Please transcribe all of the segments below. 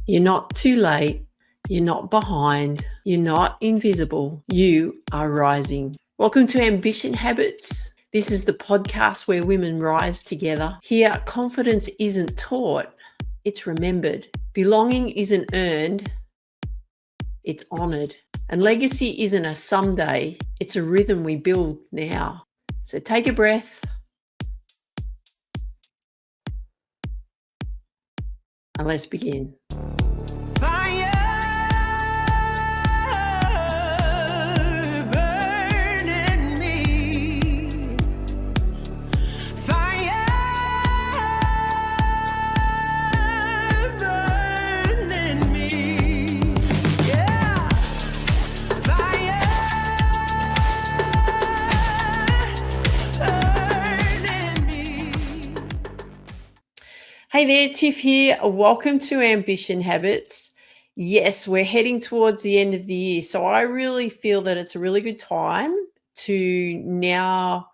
You're not too late. You're not behind. You're not invisible. You are rising. Welcome to Ambition Habits. This is the podcast where women rise together. Here, confidence isn't taught, it's remembered. Belonging isn't earned, it's honored. And legacy isn't a someday, it's a rhythm we build now. So take a breath and let's begin. Hey there, Tiff here. Welcome to Ambition Habits. Yes, we're heading towards the end of the year. So I really feel that it's a really good time to now,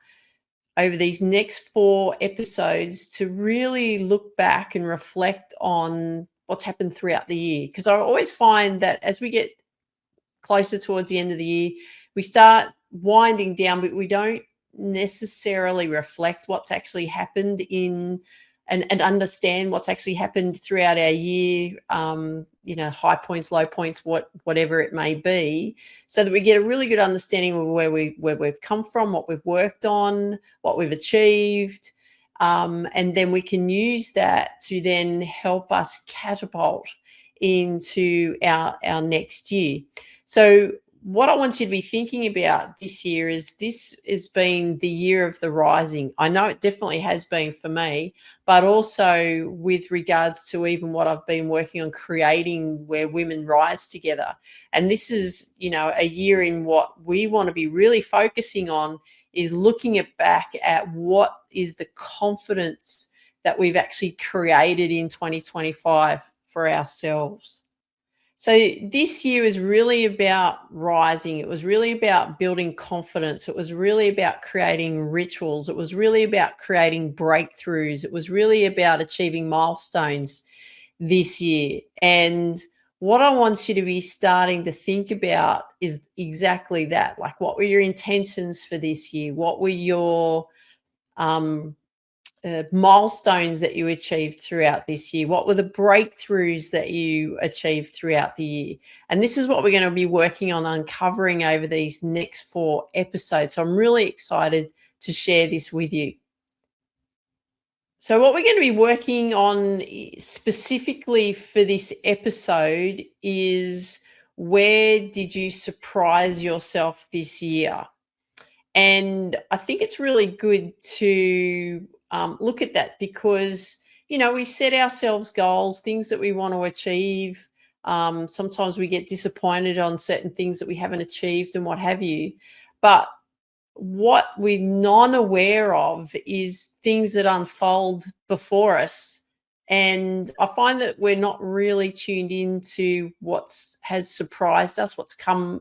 over these next 4 episodes, to really look back and reflect on what's happened throughout the year. Because I always find that as we get closer towards the end of the year, we start winding down, but we don't necessarily reflect what's actually happened and understand what's actually happened throughout our year, high points, low points, whatever it may be, so that we get a really good understanding of where we've come from, what we've worked on, what we've achieved, and then we can use that to then help us catapult into our next year. So what I want you to be thinking about this year is this has been the year of the rising. I know it definitely has been for me, but also with regards to even what I've been working on creating where women rise together. And this is, a year in what we want to be really focusing on is looking back at what is the confidence that we've actually created in 2025 for ourselves. So this year is really about rising. It was really about building confidence. It was really about creating rituals. It was really about creating breakthroughs. It was really about achieving milestones this year. And what I want you to be starting to think about is exactly that. Like, what were your intentions for this year? What were your milestones that you achieved throughout this year? What were the breakthroughs that you achieved throughout the year? And this is what we're going to be working on uncovering over these next 4 episodes. So I'm really excited to share this with you. So what we're going to be working on specifically for this episode is, where did you surprise yourself this year? And I think it's really good to look at that because, we set ourselves goals, things that we want to achieve. Sometimes we get disappointed on certain things that we haven't achieved and what have you. But what we're non-aware of is things that unfold before us. And I find that we're not really tuned into has surprised us, what's come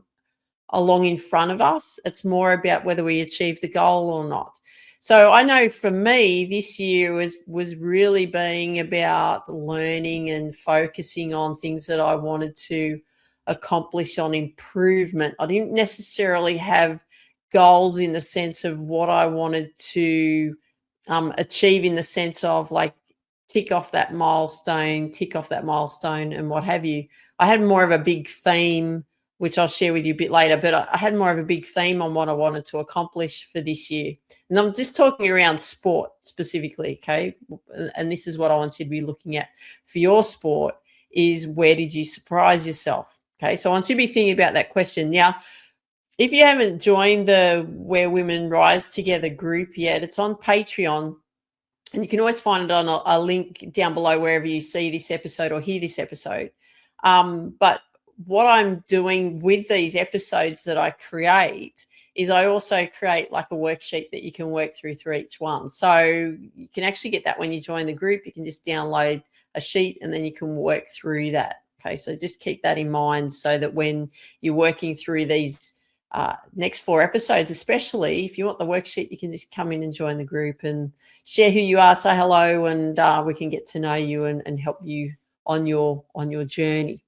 along in front of us. It's more about whether we achieved the goal or not. So I know for me, this year was really being about learning and focusing on things that I wanted to accomplish on improvement. I didn't necessarily have goals in the sense of what I wanted to achieve, in the sense of like tick off that milestone, and what have you. I had more of a big theme, which I'll share with you a bit later, but I had more of a big theme on what I wanted to accomplish for this year. And I'm just talking around sport specifically, okay? And this is what I want you to be looking at for your sport, is where did you surprise yourself? Okay, so I want you to be thinking about that question. Now, if you haven't joined the Where Women Rise Together group yet, it's on Patreon. And you can always find it on a link down below wherever you see this episode or hear this episode. But what I'm doing with these episodes that I create is I also create like a worksheet that you can work through each one. So you can actually get that when you join the group. You can just download a sheet and then you can work through that. Okay, so just keep that in mind so that when you're working through these next 4 episodes, especially if you want the worksheet, you can just come in and join the group and share who you are, say hello, and we can get to know you and help you on your journey.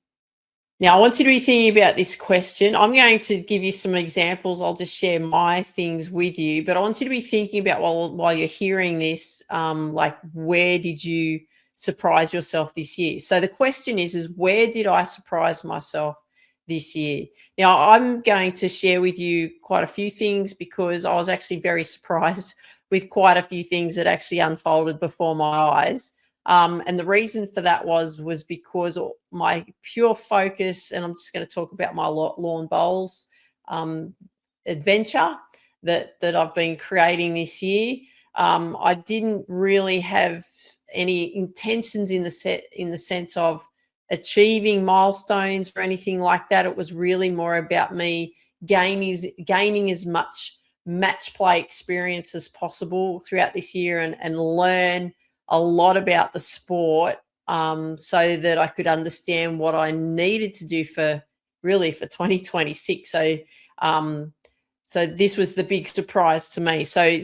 Now, I want you to be thinking about this question. I'm going to give you some examples. I'll just share my things with you, but I want you to be thinking about while you're hearing this, like where did you surprise yourself this year? So the question is where did I surprise myself this year? Now, I'm going to share with you quite a few things because I was actually very surprised with quite a few things that actually unfolded before my eyes. And the reason for that was because my pure focus, and I'm just going to talk about my lawn bowls um, adventure that I've been creating this year. I didn't really have any intentions in the sense of achieving milestones or anything like that. It was really more about me gaining as much match play experience as possible throughout this year and learn a lot about the sport, so that I could understand what I needed to do for 2026. Um, so this was the big surprise to me. So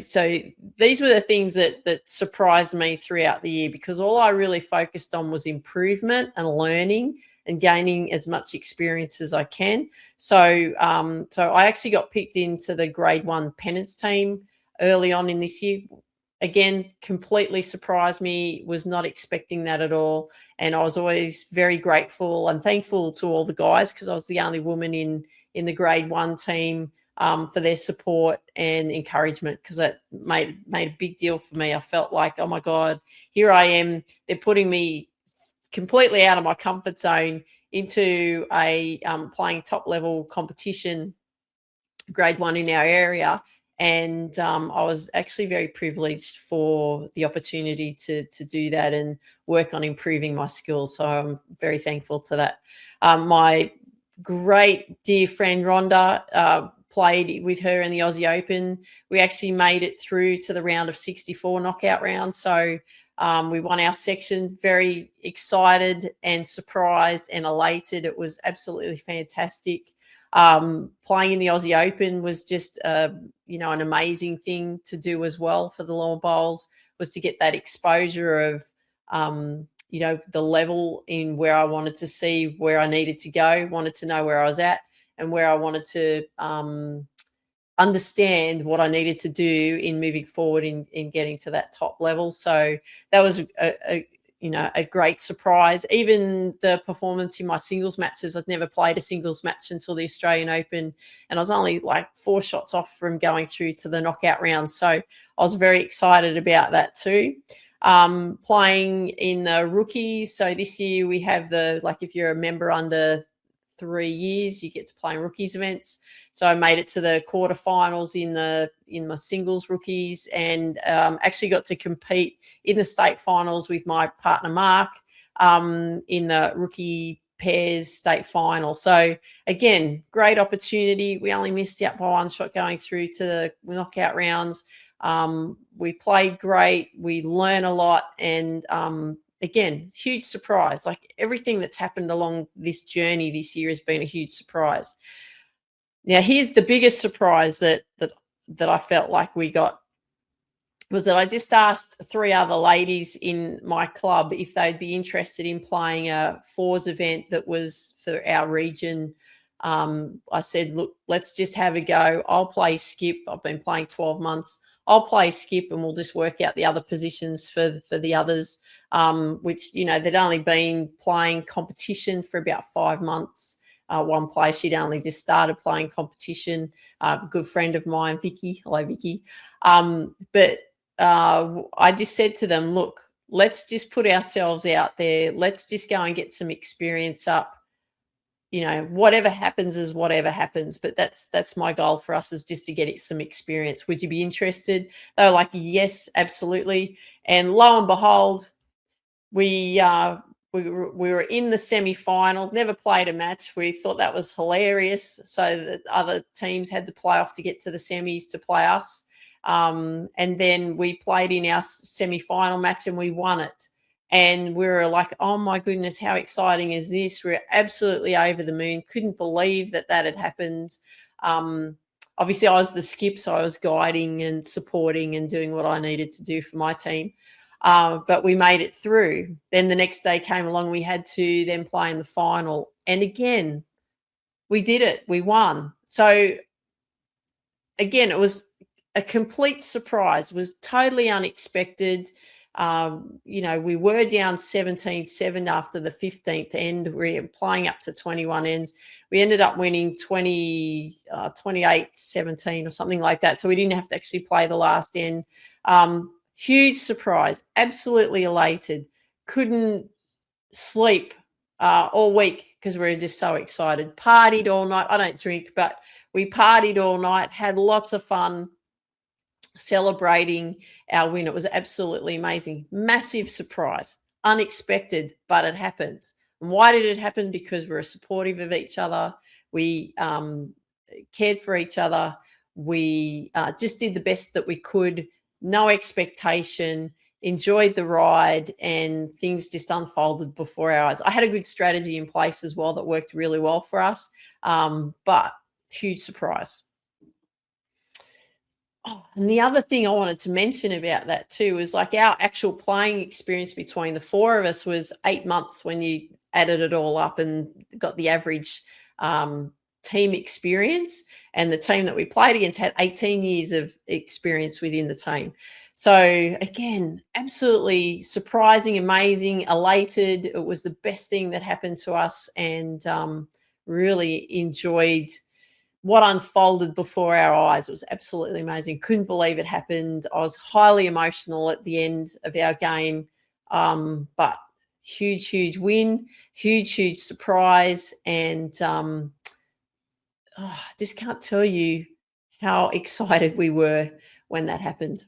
these were the things that surprised me throughout the year because all I really focused on was improvement and learning and gaining as much experience as I can. So I actually got picked into the grade one pennants team early on in this year. Again, completely surprised me, was not expecting that at all. And I was always very grateful and thankful to all the guys because I was the only woman in the grade one team, for their support and encouragement because that made a big deal for me. I felt like, oh my God, here I am. They're putting me completely out of my comfort zone into a playing top level competition, grade one in our area. And I was actually very privileged for the opportunity to do that and work on improving my skills. So I'm very thankful to that. My great dear friend Rhonda, played with her in the Aussie Open. We actually made it through to the round of 64 knockout round. So we won our section. Very excited and surprised and elated. It was absolutely fantastic. Playing in the Aussie Open was just, an amazing thing to do as well for the lawn bowls, was to get that exposure of, the level in where I wanted to see where I needed to go, wanted to know where I was at and where I wanted to understand what I needed to do in moving forward in getting to that top level. So that was a great surprise. Even the performance in my singles matches, I'd never played a singles match until the Australian Open, and I was only like 4 shots off from going through to the knockout round. So I was very excited about that too. Playing in the rookies. So this year we have if you're a member under 3 years, you get to play in rookies events. So I made it to the quarterfinals in my singles rookies, and actually got to compete in the state finals with my partner Mark, in the rookie pairs state final. So again, great opportunity. We only missed out by 1 shot going through to the knockout rounds. We played great. We learn a lot, and again, huge surprise. Like everything that's happened along this journey this year has been a huge surprise. Now, here's the biggest surprise that I felt like we got, was that I just asked 3 other ladies in my club if they'd be interested in playing a fours event that was for our region. I said, look, let's just have a go. I'll play skip. I've been playing 12 months. I'll play skip and we'll just work out the other positions for the others, which, they'd only been playing competition for about 5 months. One player, she'd only just started playing competition. A good friend of mine, Vicky. Hello, Vicky. But I just said to them, look, let's just put ourselves out there. Let's just go and get some experience up. Whatever happens is whatever happens. But that's my goal for us, is just to get some experience. Would you be interested? They were like, yes, absolutely. And lo and behold, we were in the semi-final, never played a match. We thought that was hilarious. So that other teams had to play off to get to the semis to play us. And then we played in our semi-final match and we won it. And we were like, oh my goodness, how exciting is this? We're absolutely over the moon. Couldn't believe that had happened. Obviously, I was the skip, so I was guiding and supporting and doing what I needed to do for my team. but we made it through. Then the next day came along, we had to then play in the final. And again, we did it. We won. So again, it was a complete surprise, was totally unexpected. We were down 17-7 after the 15th end. We were playing up to 21 ends. We ended up winning 28-17 or something like that. So we didn't have to actually play the last end. Huge surprise, absolutely elated. Couldn't sleep all week because we were just so excited. Partied all night. I don't drink, but we partied all night, had lots of fun celebrating our win. It was absolutely amazing. Massive surprise, unexpected, but it happened. And why did it happen? Because we were supportive of each other. We cared for each other. We just did the best that we could. No expectation, enjoyed the ride, and things just unfolded before our eyes. I had a good strategy in place as well that worked really well for us, but huge surprise. Oh, and the other thing I wanted to mention about that too is like our actual playing experience between the four of us was 8 months when you added it all up and got the average um, team experience. And the team that we played against had 18 years of experience within the team. So again, absolutely surprising, amazing, elated. It was the best thing that happened to us, and really enjoyed what unfolded before our eyes. It was absolutely amazing. Couldn't believe it happened. I was highly emotional at the end of our game, but huge, huge win, huge, huge surprise, and I just can't tell you how excited we were when that happened.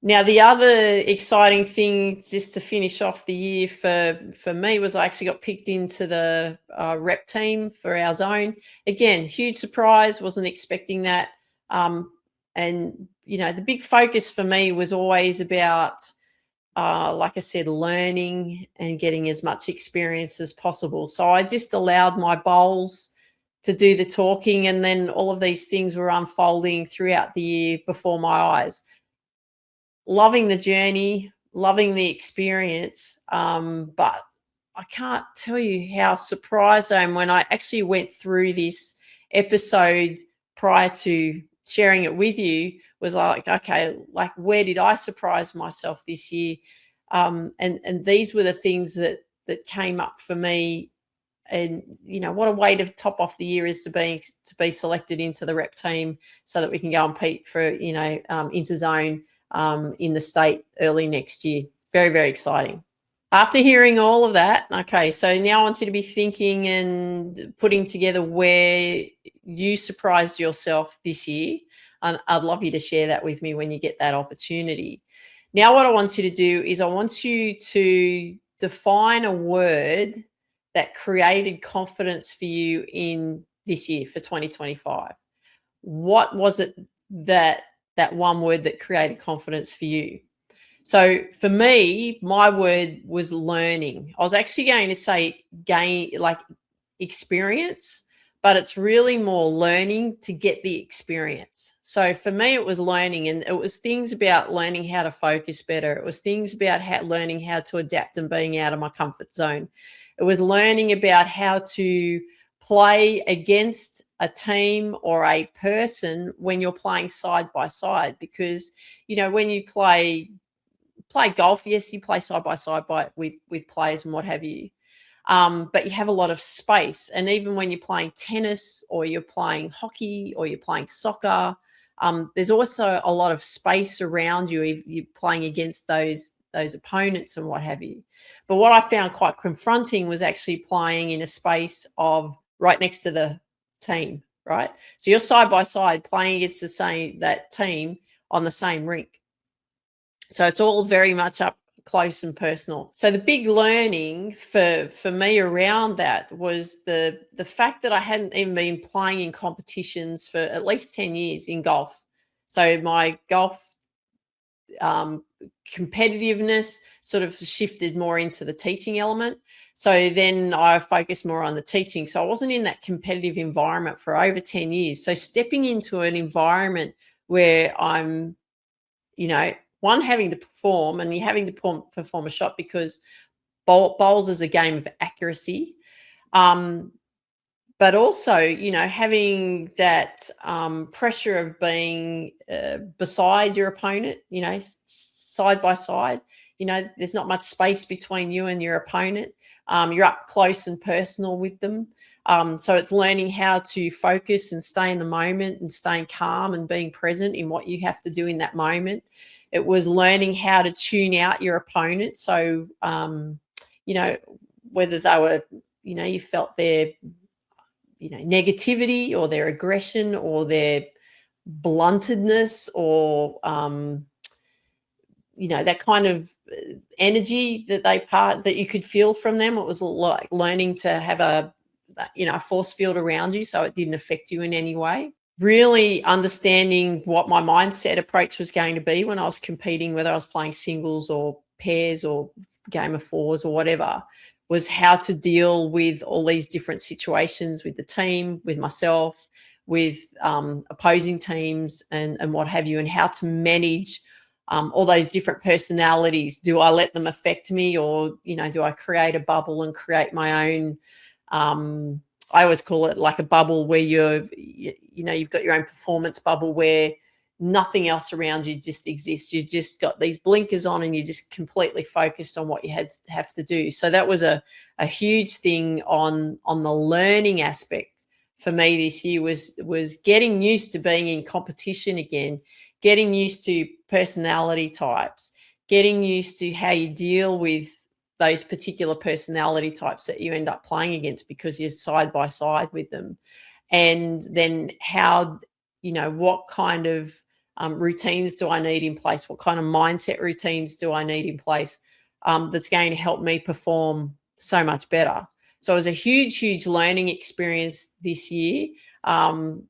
Now, the other exciting thing, just to finish off the year for me, was I actually got picked into the rep team for our zone. Again, huge surprise. Wasn't expecting that. And the big focus for me was always about, like I said, learning and getting as much experience as possible. So I just allowed my bowls to do the talking, and then all of these things were unfolding throughout the year before my eyes. Loving the journey, loving the experience, but I can't tell you how surprised I am when I actually went through this episode prior to sharing it with you. Was like, okay, like where did I surprise myself this year? And these were the things that came up for me. And what a way to top off the year is to be selected into the rep team so that we can go and compete for interzone in the state early next year. Very, very exciting. After hearing all of that, okay, so now I want you to be thinking and putting together where you surprised yourself this year. And I'd love you to share that with me when you get that opportunity. Now, what I want you to do is I want you to define a word that created confidence for you in this year for 2025. What was it that one word that created confidence for you? So for me, my word was learning. I was actually going to say gain, like experience, but it's really more learning to get the experience. So for me, it was learning, and it was things about learning how to focus better. It was things about learning how to adapt and being out of my comfort zone. It was learning about how to play against a team or a person when you're playing side by side, because when you play golf, yes, you play side by side with players and what have you. But you have a lot of space. And even when you're playing tennis or you're playing hockey or you're playing soccer, there's also a lot of space around you if you're playing against those opponents and what have you. But what I found quite confronting was actually playing in a space of right next to the team, right? So you're side by side playing against that team on the same rink. So it's all very much up close and personal. So the big learning for me around that was the fact that I hadn't even been playing in competitions for at least 10 years in golf. So my golf competitiveness sort of shifted more into the teaching element. So then I focused more on the teaching. So I wasn't in that competitive environment for over 10 years. So stepping into an environment where I'm One, having to perform, and you're having to perform a shot because bowls is a game of accuracy. Um, but also, having that pressure of being beside your opponent, side by side. There's not much space between you and your opponent. You're up close and personal with them. So it's learning how to focus and stay in the moment and staying calm and being present in what you have to do in that moment. It was learning how to tune out your opponent. So, you know, whether they were, you felt their negativity or their aggression or their bluntedness or that kind of energy that you could feel from them. It was like learning to have a force field around you so it didn't affect you in any way. Really understanding what my mindset approach was going to be when I was competing, whether I was playing singles or pairs or game of fours or whatever, was how to deal with all these different situations with the team, with myself, with opposing teams, and what have you, and how to manage all those different personalities. Do I let them affect me, or do I create a bubble and create my own? I always call it like a bubble where you've got your own performance bubble where nothing else around you just exists. You just got these blinkers on and you're just completely focused on what you have to do. So that was a huge thing on the learning aspect for me this year was getting used to being in competition again, getting used to personality types, getting used to how you deal with those particular personality types that you end up playing against because you're side by side with them. And then how, what kind of routines do I need in place? What kind of mindset routines do I need in place that's going to help me perform so much better? So it was a huge, huge learning experience this year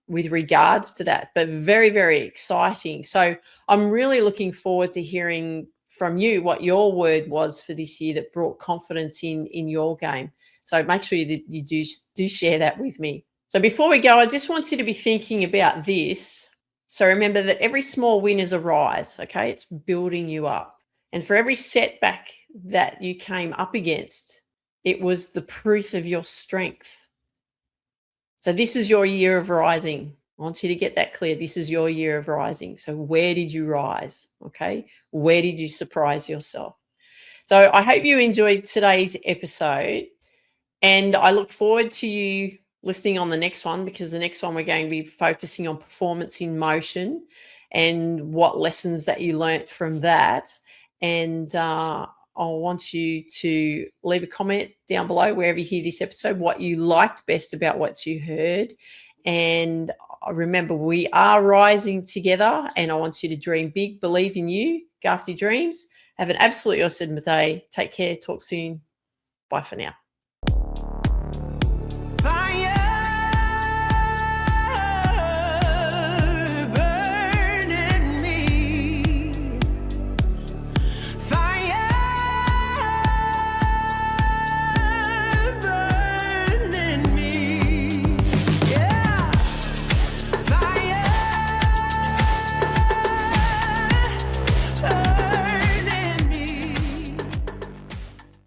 with regards to that, but very, very exciting. So I'm really looking forward to hearing from you what your word was for this year that brought confidence in your game. So make sure you do share that with me. So before we go, I just want you to be thinking about this. So remember that every small win is a rise, okay? It's building you up. And for every setback that you came up against, it was the proof of your strength. So this is your year of rising. I want you to get that clear. This is your year of rising. So where did you rise? Okay. Where did you surprise yourself? So I hope you enjoyed today's episode, and I look forward to you listening on the next one, because the next one we're going to be focusing on performance in motion and what lessons that you learnt from that. And I want you to leave a comment down below wherever you hear this episode, what you liked best about what you heard. And remember, we are rising together, and I want you to dream big, believe in you, go after your dreams. Have an absolutely awesome day. Take care. Talk soon. Bye for now.